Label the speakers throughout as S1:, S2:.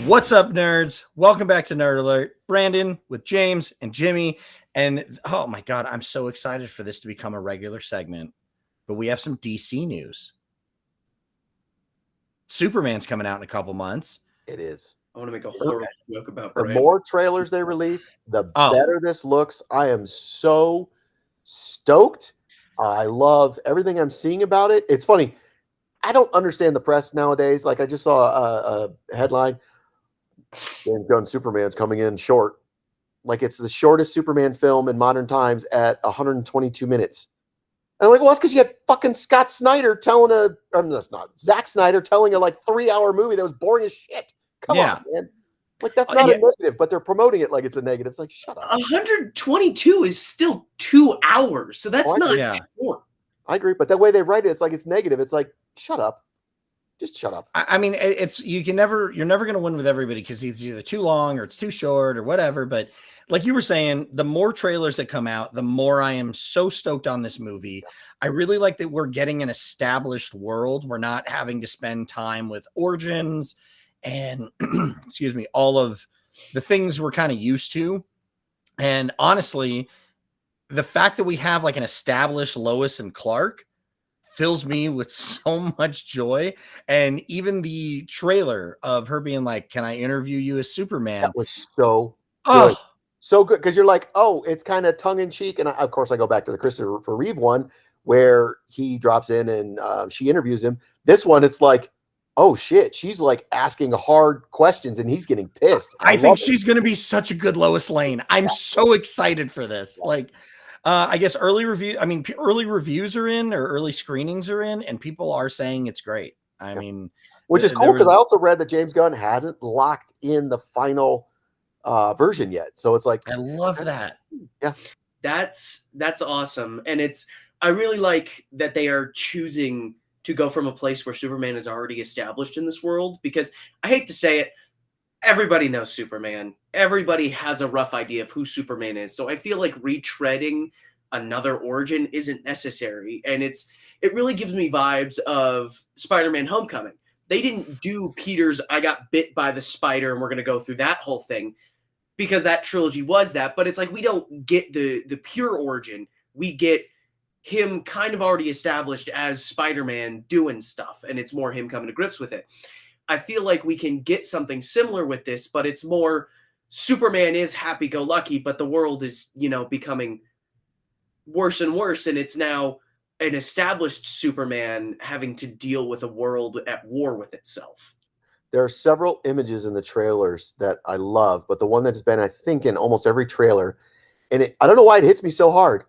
S1: What's up, nerds? Welcome back to Nerd Alert. Brandon with James and Jimmy. And oh my God, I'm so excited for this to become a regular segment. But we have some DC news. Superman's coming out in a couple months.
S2: It is.
S3: I want to make a horrible joke about
S2: The
S3: Brandon.
S2: more trailers they release, the better this looks. I am so stoked. I love everything I'm seeing about it. It's funny. I don't understand the press nowadays. Like I just saw a headline. James Gunn Superman's coming in short. Like it's the shortest Superman film in modern times at 122 minutes. And I'm like, well, that's because you had fucking Zack Snyder telling a 3-hour movie that was boring as shit. Come on, man. Like that's not a negative, but they're promoting it like it's a negative. It's like, shut up.
S3: 122 is still 2 hours, so that's not short.
S2: I agree, but that way they write it, it's like it's negative. It's like, shut up. Just shut up.
S1: I mean, you're never going to win with everybody because it's either too long or it's too short or whatever. But like you were saying, the more trailers that come out, the more I am so stoked on this movie. I really like that we're getting an established world. We're not having to spend time with origins and excuse me, all of the things we're kind of used to. And honestly, the fact that we have like an established Lois and Clark fills me with so much joy. And even the trailer of her being like, can I interview you as Superman?
S2: That was so good. So good. Because you're like, oh, it's kind of tongue-in-cheek. And of course, I go back to the Christopher Reeve one where he drops in and she interviews him. This one, it's like, oh, shit. She's like asking hard questions and he's getting pissed.
S1: I think she's going to be such a good Lois Lane. I'm so excited for this. Like, I guess early reviews are in or early screenings are in and people are saying it's great. I mean,
S2: which is cool because I also read that James Gunn hasn't locked in the final version yet. So it's like,
S1: I love that.
S2: Yeah,
S3: that's awesome. And I really like that they are choosing to go from a place where Superman is already established in this world, because I hate to say it, everybody knows Superman. Everybody has a rough idea of who Superman is. So I feel like retreading another origin isn't necessary. And it really gives me vibes of Spider-Man Homecoming. They didn't do Peter's I got bit by the spider and we're going to go through that whole thing because that trilogy was that. But it's like we don't get the pure origin. We get him kind of already established as Spider-Man doing stuff. And it's more him coming to grips with it. I feel like we can get something similar with this, but it's more Superman is happy-go-lucky, but the world is, becoming worse and worse, and it's now an established Superman having to deal with a world at war with itself.
S2: There are several images in the trailers that I love, but the one that's been, I think, in almost every trailer, and I don't know why it hits me so hard.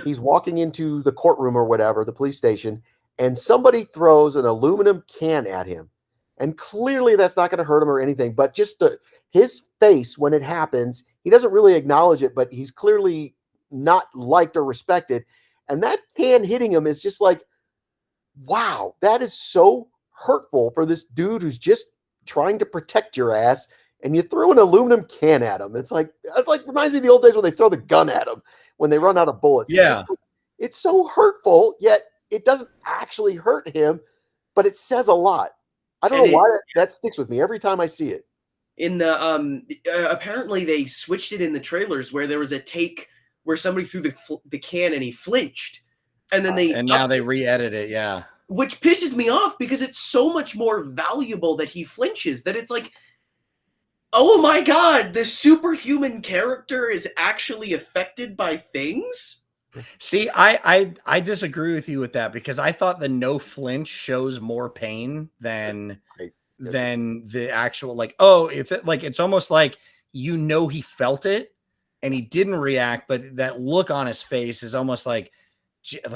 S2: He's walking into the courtroom or whatever, the police station, and somebody throws an aluminum can at him. And clearly that's not going to hurt him or anything, but just his face when it happens, he doesn't really acknowledge it, but he's clearly not liked or respected. And that can hitting him is just like, wow, that is so hurtful for this dude who's just trying to protect your ass. And you throw an aluminum can at him. It's like reminds me of the old days when they throw the gun at him when they run out of bullets.
S1: Yeah.
S2: It's so hurtful, yet it doesn't actually hurt him, but it says a lot. I don't know why that sticks with me every time I see it.
S3: In the apparently they switched it in the trailers where there was a take where somebody threw the can and he flinched, and then
S1: now they re-edit it, yeah.
S3: Which pisses me off because it's so much more valuable that he flinches. That it's like, oh my God, the superhuman character is actually affected by things.
S1: See, I disagree with you with that because I thought the no flinch shows more pain than the actual it's almost like he felt it and he didn't react, but that look on his face is almost like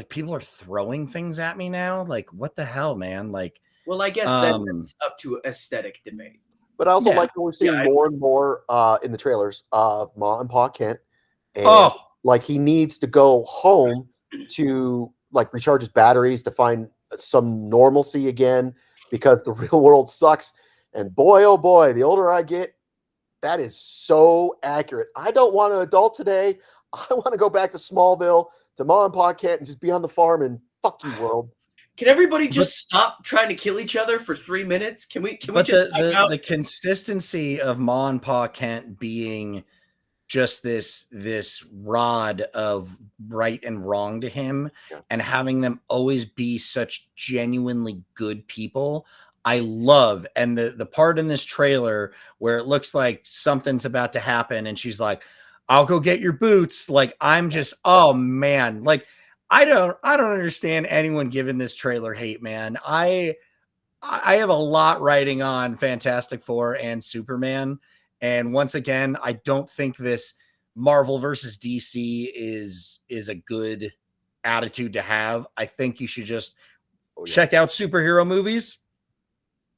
S1: people are throwing things at me now. Like, what the hell, man? Like,
S3: well, I guess that's up to aesthetic debate.
S2: But I also like that we're seeing more and more in the trailers of Ma and Pa Kent. And like he needs to go home to like recharge his batteries to find some normalcy again because the real world sucks. And boy, oh boy, the older I get, that is so accurate. I don't want an adult today. I want to go back to Smallville, to Ma and Pa Kent, and just be on the farm and fuck you, world.
S3: Can everybody just stop trying to kill each other for 3 minutes? Can we just time out?
S1: The consistency of Ma and Pa Kent being just this rod of right and wrong to him, and having them always be such genuinely good people, I love. And the part in this trailer where it looks like something's about to happen and she's like, I'll go get your boots. Like, I'm just, oh man, like I don't understand anyone giving this trailer hate, man. I have a lot writing on Fantastic Four and Superman. And once again, I don't think this Marvel versus DC is a good attitude to have. I think you should just check out superhero movies.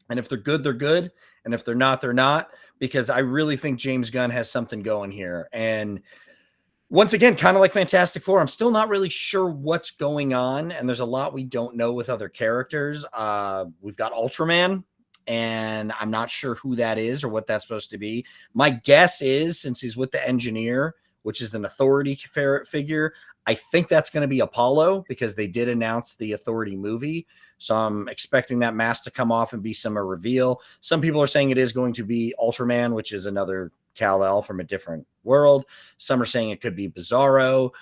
S1: And if they're good, they're good. And if they're not, they're not. Because I really think James Gunn has something going here. And once again, kind of like Fantastic Four, I'm still not really sure what's going on. And there's a lot we don't know with other characters. We've got Ultraman, and I'm not sure who that is or what that's supposed to be. My guess is, since he's with the Engineer, which is an Authority figure, I think that's going to be Apollo, because they did announce the Authority movie. So I'm expecting that mask to come off and be some reveal. Some people are saying it is going to be Ultraman, which is another Kal-El from a different world. Some are saying it could be Bizarro.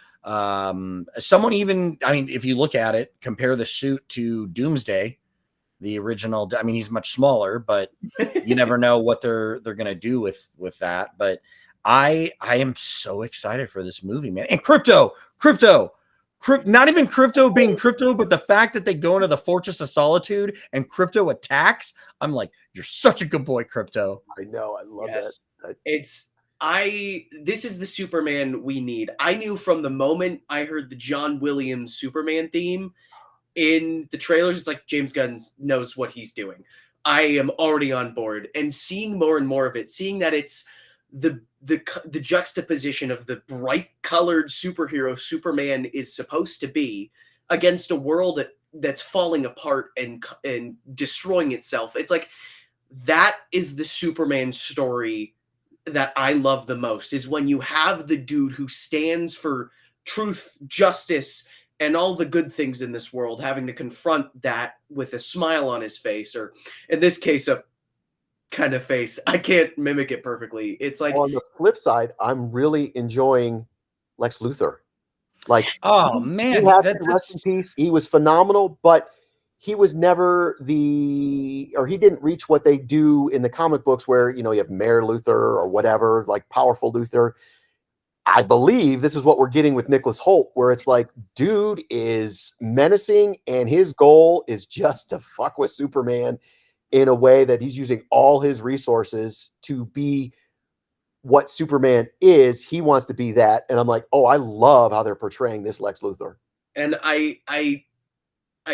S1: Someone even, I mean, if you look at it, compare the suit to Doomsday, the original. I mean, he's much smaller, but you never know what they're going to do with that. But I am so excited for this movie, man. And crypto, not even crypto being crypto, but the fact that they go into the Fortress of Solitude and crypto attacks. I'm like, you're such a good boy, Crypto.
S2: I know. I love that.
S3: This is the Superman we need. I knew from the moment I heard the John Williams Superman theme in the trailers, it's like James Gunn knows what he's doing. I am already on board, and seeing more and more of it, seeing that it's the juxtaposition of the bright colored superhero Superman is supposed to be against a world that's falling apart and destroying itself. It's like, that is the Superman story that I love the most, is when you have the dude who stands for truth, justice, and all the good things in this world, having to confront that with a smile on his face, or in this case, a kind of face. I can't mimic it perfectly. It's like,
S2: on the flip side, I'm really enjoying Lex Luthor. Like,
S1: oh man,
S2: rest in peace. He was phenomenal, but he was never he didn't reach what they do in the comic books, where, you have Mayor Luthor or whatever, like powerful Luthor. I believe this is what we're getting with Nicholas Hoult, where it's like, dude is menacing, and his goal is just to fuck with Superman in a way that he's using all his resources to be what Superman is. He wants to be that. And I'm like, oh, I love how they're portraying this Lex Luthor.
S3: And I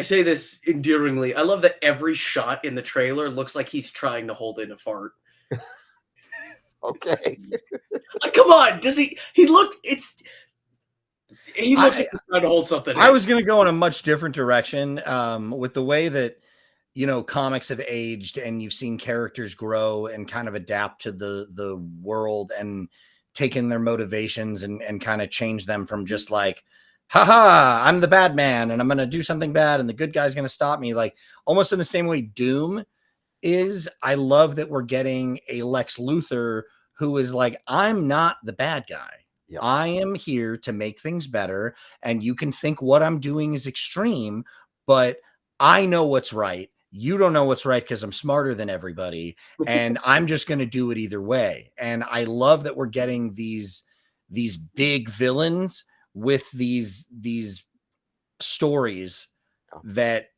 S3: say this endearingly. I love that every shot in the trailer looks like he's trying to hold in a fart.
S2: Okay.
S3: Come on. Does he looks like he's trying to hold something.
S1: I was going to go in a much different direction with the way that, comics have aged, and you've seen characters grow and kind of adapt to the world, and taken their motivations and kind of change them from just like, haha, I'm the bad man and I'm going to do something bad and the good guy's going to stop me. Like, almost in the same way Doom is. I love that we're getting a Lex Luthor who is like, I'm not the bad guy.
S2: Yep.
S1: I am here to make things better. And you can think what I'm doing is extreme, but I know what's right. You don't know what's right because I'm smarter than everybody. And I'm just going to do it either way. And I love that we're getting these big villains with these stories that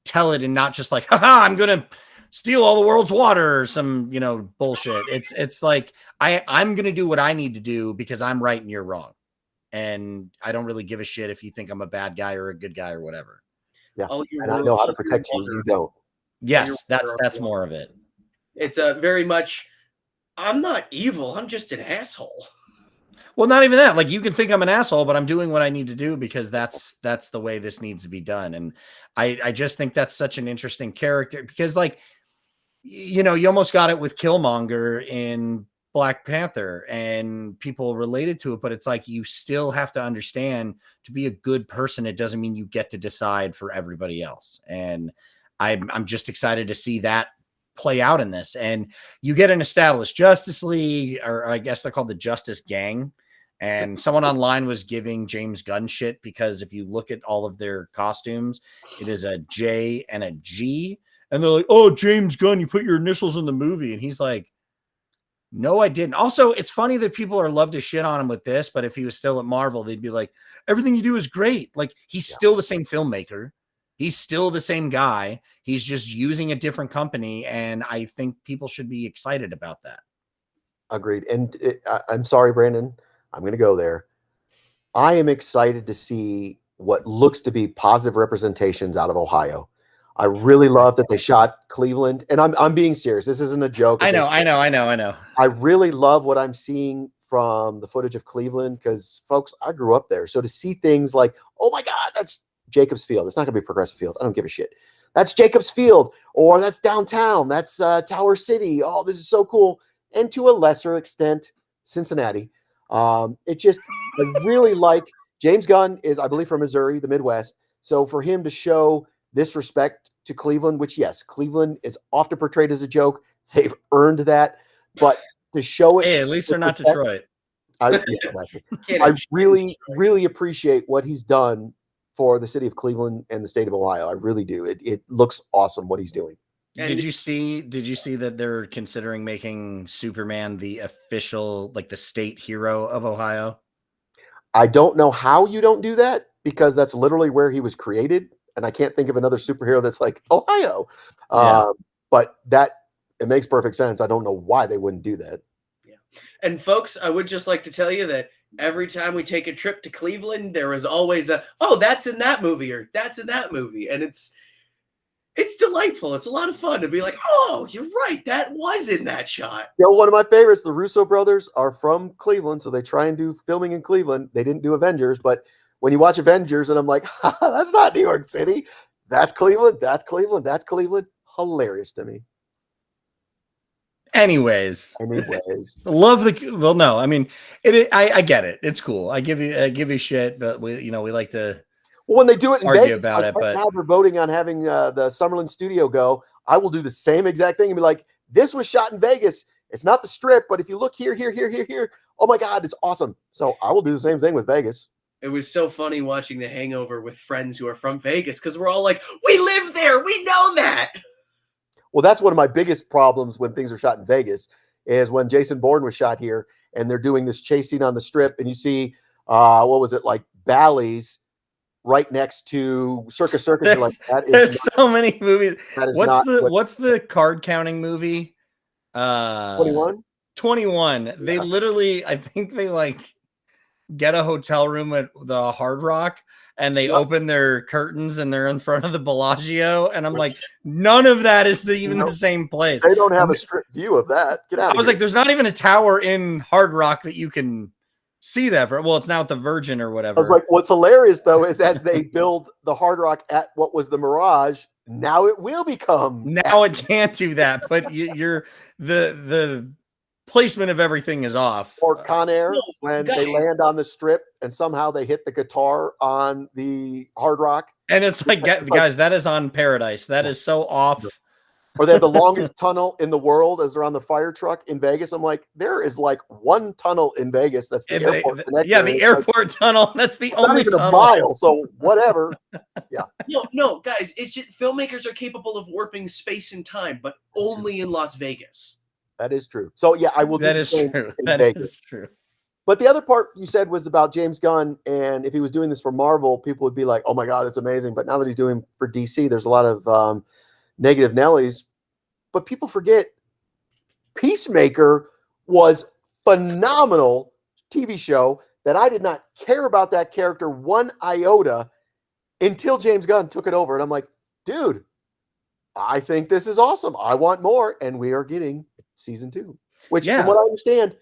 S1: tell it, and not just like, haha, I'm going to steal all the world's water or some, bullshit. It's like, I'm going to do what I need to do because I'm right and you're wrong. And I don't really give a shit if you think I'm a bad guy or a good guy or whatever.
S2: Yeah. And I know how to protect you. You don't.
S1: Yes, that's more of it.
S3: It's a very much, I'm not evil. I'm just an asshole.
S1: Well, not even that. Like, you can think I'm an asshole, but I'm doing what I need to do because that's the way this needs to be done. And I just think that's such an interesting character because, like, you almost got it with Killmonger in Black Panther and people related to it, but it's like you still have to understand, to be a good person, it doesn't mean you get to decide for everybody else. And I'm just excited to see that play out in this. And you get an established Justice League, or I guess they're called the Justice Gang. And someone online was giving James Gunn shit because if you look at all of their costumes, it is a J and a G. And they're like, oh, James Gunn, you put your initials in the movie. And he's like, no, I didn't. Also, it's funny that people are love to shit on him with this, but if he was still at Marvel, they'd be like, everything you do is great. Like, he's still the same filmmaker. He's still the same guy. He's just using a different company. And I think people should be excited about that.
S2: Agreed. And I'm sorry, Brandon, I'm going to go there. I am excited to see what looks to be positive representations out of Ohio. I really love that they shot Cleveland, and I'm being serious. This isn't a joke.
S1: I know.
S2: I really love what I'm seeing from the footage of Cleveland because, folks, I grew up there. So to see things like, oh my God, that's Jacobs Field. It's not going to be Progressive Field. I don't give a shit. That's Jacobs Field, or that's downtown. That's Tower City. Oh, this is so cool. And to a lesser extent, Cincinnati. I really like James Gunn is, I believe, from Missouri, the Midwest. So for him to show this respect to Cleveland, which, yes, Cleveland is often portrayed as a joke. They've earned that. But to show it.
S1: Hey, at least they're not Detroit.
S2: Exactly. I really, really appreciate what he's done for the city of Cleveland and the state of Ohio. I really do. It looks awesome what he's doing.
S1: Did you see that they're considering making Superman the official, like the state hero of Ohio?
S2: I don't know how you don't do that because that's literally where he was created. And I can't think of another superhero that's like Ohio. But it makes perfect sense. I don't know why they wouldn't do that.
S3: Yeah. And folks, I would just like to tell you that every time we take a trip to Cleveland, there is always that's in that movie, or that's in that movie. And it's delightful. It's a lot of fun to be like, oh, you're right. That was in that shot.
S2: Still one of my favorites. The Russo brothers are from Cleveland, so they try and do filming in Cleveland. They didn't do Avengers, but when you watch Avengers and I'm like, that's not New York City. That's Cleveland. That's Cleveland. That's Cleveland. Hilarious to me.
S1: Anyways, love well, no, I mean, I get it. It's cool. I give you shit, but we like to.
S2: Well, when they do it in
S1: argue
S2: Vegas,
S1: about
S2: like
S1: it, but
S2: now they're voting on having the Summerlin studio go. I will do the same exact thing and be like, this was shot in Vegas. It's not the Strip, but if you look here, oh my God, it's awesome. So I will do the same thing with Vegas.
S3: It was so funny watching The Hangover with friends who are from Vegas because we're all like, we live there. We know that.
S2: Well, that's one of my biggest problems when things are shot in Vegas is when Jason Bourne was shot here and they're doing this chase scene on the Strip and you see, what was it, like Bally's right next to Circus. You're like,
S1: there's so many movies. What's the card counting movie?
S2: 21?
S1: 21. Yeah. They literally, I think they like get a hotel room at the Hard Rock and they open their curtains and they're in front of the Bellagio. And I'm like, none of that is even the same place.
S2: They don't have a strip view of that. Get out.
S1: I was like, there's not even a tower in Hard Rock that you can see that for. Well, it's now at the Virgin or whatever.
S2: I was like, what's hilarious though is as they build the Hard Rock at what was the Mirage, now it will become.
S1: Now it can't do that, but you're the placement of everything is off.
S2: Or Conair when they land on the Strip and somehow they hit the guitar on the Hard Rock.
S1: And it's like, guys, that is on Paradise. That is so off.
S2: Or they have the longest tunnel in the world as they're on the fire truck in Vegas. I'm like, there is like one tunnel in Vegas. That's the airport.
S1: The airport tunnel. That's the only
S2: tunnel. A mile, so whatever. Yeah.
S3: No, guys, it's just filmmakers are capable of warping space and time, but only in Las Vegas.
S2: That is true. So yeah, I will do the same in Vegas. Is true. But the other part you said was about James Gunn, and if he was doing this for Marvel, people would be like, "Oh my God, it's amazing!" But now that he's doing for DC, there's a lot of negative Nellies. But people forget, Peacemaker was phenomenal TV show that I did not care about that character one iota until James Gunn took it over, and I'm like, dude, I think this is awesome. I want more, and we are getting season 2, which from what I understand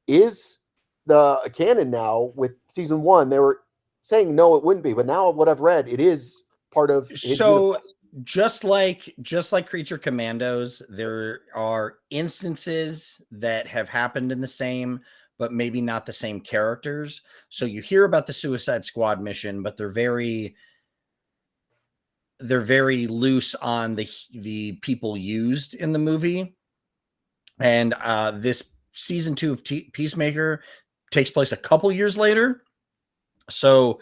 S2: is the canon now with season 1. They were saying no, it wouldn't be, but now what I've read, it is part of his universe.
S1: just like Creature Commandos, there are instances that have happened in the same, but maybe not the same characters. So you hear about the Suicide Squad mission, but they're very loose on the people used in the movie. And this season 2 of Peacemaker takes place a couple years later. So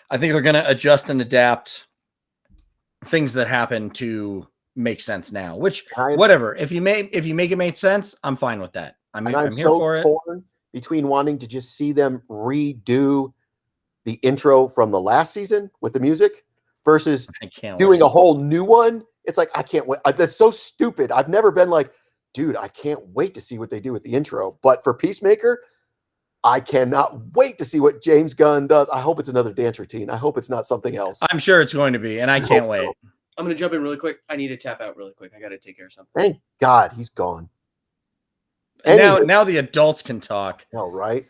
S1: I think they're going to adjust and adapt things that happen to make sense now, which whatever, if you make it make sense, I'm fine with that. I'm here for it.
S2: Torn between wanting to just see them redo the intro from the last season with the music versus doing a whole new one. It's like, I can't wait. That's so stupid. I've never been like, dude, I can't wait to see what they do with the intro. But for Peacemaker, I cannot wait to see what James Gunn does. I hope it's another dance routine. I hope it's not something else.
S1: I'm sure it's going to be, and I can't wait. So.
S3: I'm going to jump in really quick. I need to tap out really quick. I got to take care of something.
S2: Thank God he's gone.
S1: And now the adults can talk.
S2: All right.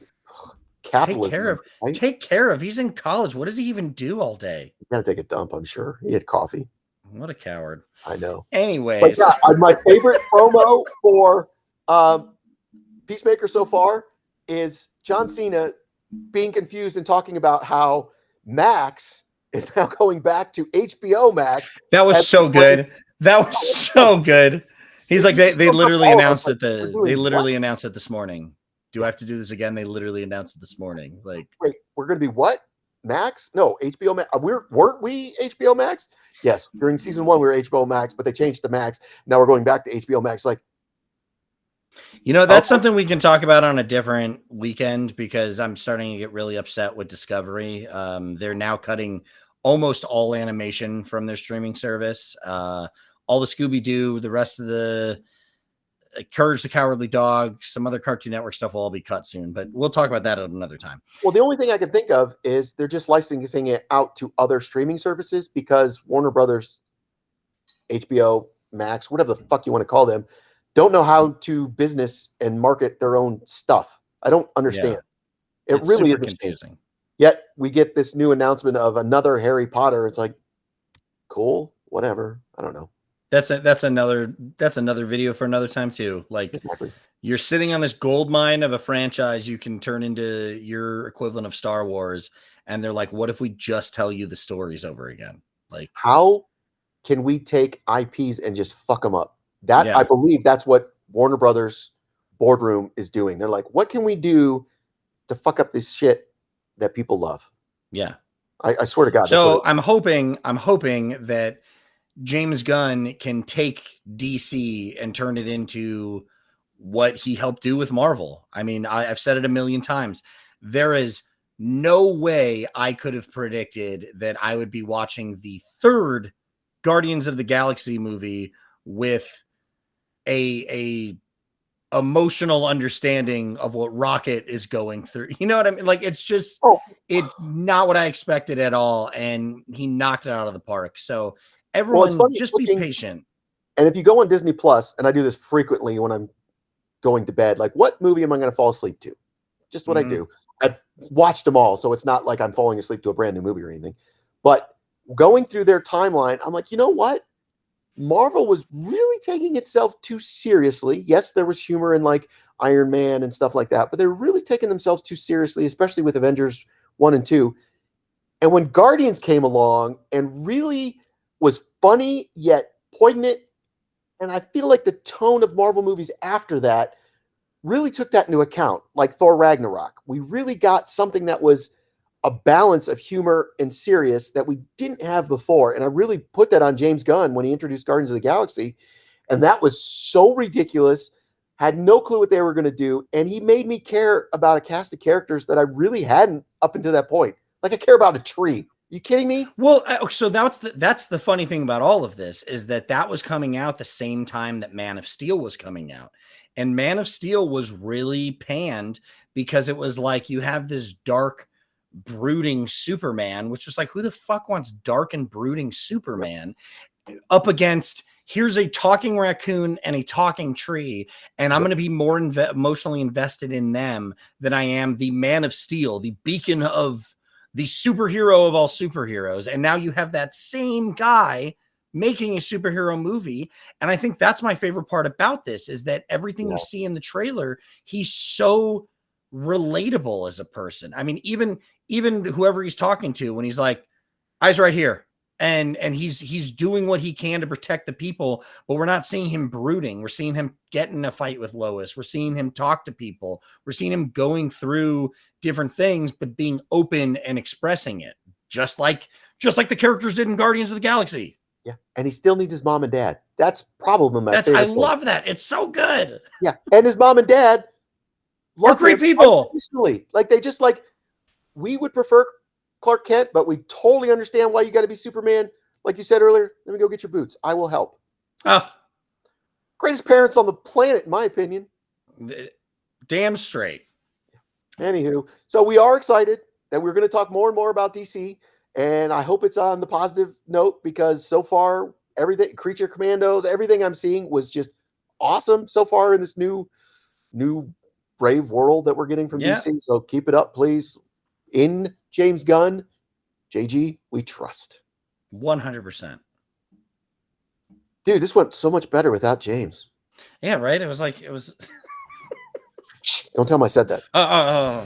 S2: Capitalism.
S1: Take care of. He's in college. What does he even do all day?
S2: He's got to take a dump, I'm sure. He had coffee.
S1: What a coward.
S2: I know.
S1: Anyways.
S2: But yeah, my favorite promo for Peacemaker so far is John Cena being confused and talking about how Max is now going back to HBO Max.
S1: That was so good. That was so good. He's like, they literally announced it. They literally announced it this morning. Do I have to do this again? They literally announced it this morning. Like,
S2: wait, we're going to be what? Max? No, HBO Max. Weren't we HBO Max? Yes. During season 1, we were HBO Max, but they changed to Max. Now we're going back to HBO Max. Like,
S1: that's something we can talk about on a different weekend, because I'm starting to get really upset with Discovery. They're now cutting almost all animation from their streaming service. All the Scooby-Doo, the rest of the Courage the Cowardly Dog, some other Cartoon Network stuff will all be cut soon, but we'll talk about that at another time.
S2: Well, the only thing I can think of is they're just licensing it out to other streaming services because Warner Brothers, HBO Max, whatever the fuck you want to call them, don't know how to business and market their own stuff. I don't understand. Yeah. It really is confusing. Yet we get this new announcement of another Harry Potter. It's like, cool, whatever. I don't know.
S1: That's another video for another time too. Like,
S2: exactly.
S1: You're sitting on this gold mine of a franchise you can turn into your equivalent of Star Wars, and they're like, what if we just tell you the stories over again? Like,
S2: how can we take IPs and just fuck them up? I believe that's what Warner Brothers boardroom is doing. They're like, what can we do to fuck up this shit that people love?
S1: Yeah.
S2: I swear to God.
S1: So I'm hoping that James Gunn can take DC and turn it into what he helped do with Marvel. I mean, I've said it a million times. There is no way I could have predicted that I would be watching the third Guardians of the Galaxy movie with a emotional understanding of what Rocket is going through. You know what I mean? Like, it's just, it's not what I expected at all. And he knocked it out of the park. So everyone just be patient.
S2: And if you go on Disney Plus, and I do this frequently when I'm going to bed, like, what movie am I going to fall asleep to? Just what I do. I've watched them all. So it's not like I'm falling asleep to a brand new movie or anything, but going through their timeline, I'm like, you know what? Marvel was really taking itself too seriously. Yes, there was humor in like Iron Man and stuff like that, but they're really taking themselves too seriously, especially with Avengers 1 and 2. And when Guardians came along and really was funny yet poignant, and I feel like the tone of Marvel movies after that really took that into account, like Thor Ragnarok. We really got something that was a balance of humor and serious that we didn't have before. And I really put that on James Gunn when he introduced Guardians of the Galaxy. And that was so ridiculous. Had no clue what they were going to do. And he made me care about a cast of characters that I really hadn't up until that point. Like, I care about a tree. You kidding me?
S1: Well, so that's the funny thing about all of this is that was coming out the same time that Man of Steel was coming out. And Man of Steel was really panned because it was like, you have this dark, brooding Superman, which was like, who the fuck wants dark and brooding Superman up against, here's a talking raccoon and a talking tree, and I'm going to be more emotionally invested in them than I am the Man of Steel, the beacon of the superhero of all superheroes. And now you have that same guy making a superhero movie. And I think that's my favorite part about this, is that everything you see in the trailer, he's so relatable as a person. I mean, even whoever he's talking to, when he's like, eyes right here, and he's doing what he can to protect the people, but we're not seeing him brooding. We're seeing him get in a fight with Lois. We're seeing him talk to people. We're seeing him going through different things, but being open and expressing it, just like the characters did in Guardians of the Galaxy.
S2: Yeah, and he still needs his mom and dad. That's probably my favorite.
S1: I love that. It's so good.
S2: Yeah, and his mom and dad
S1: are great people.
S2: Like, they just like, we would prefer Clark Kent, but we totally understand why you got to be Superman. Like you said earlier, let me go get your boots. I will help.
S1: Oh,
S2: greatest parents on the planet, in my opinion.
S1: Damn straight.
S2: Anywho, so we are excited that we're going to talk more and more about DC, and I hope it's on the positive note, because so far, everything, Creature Commandos, everything I'm seeing was just awesome so far in this new brave world that we're getting from DC. So keep it up, please. In James Gunn, JG, we trust.
S1: 100%.
S2: Dude, this went so much better without James.
S1: Yeah, right? It was.
S2: Don't tell him I said that.
S1: Oh.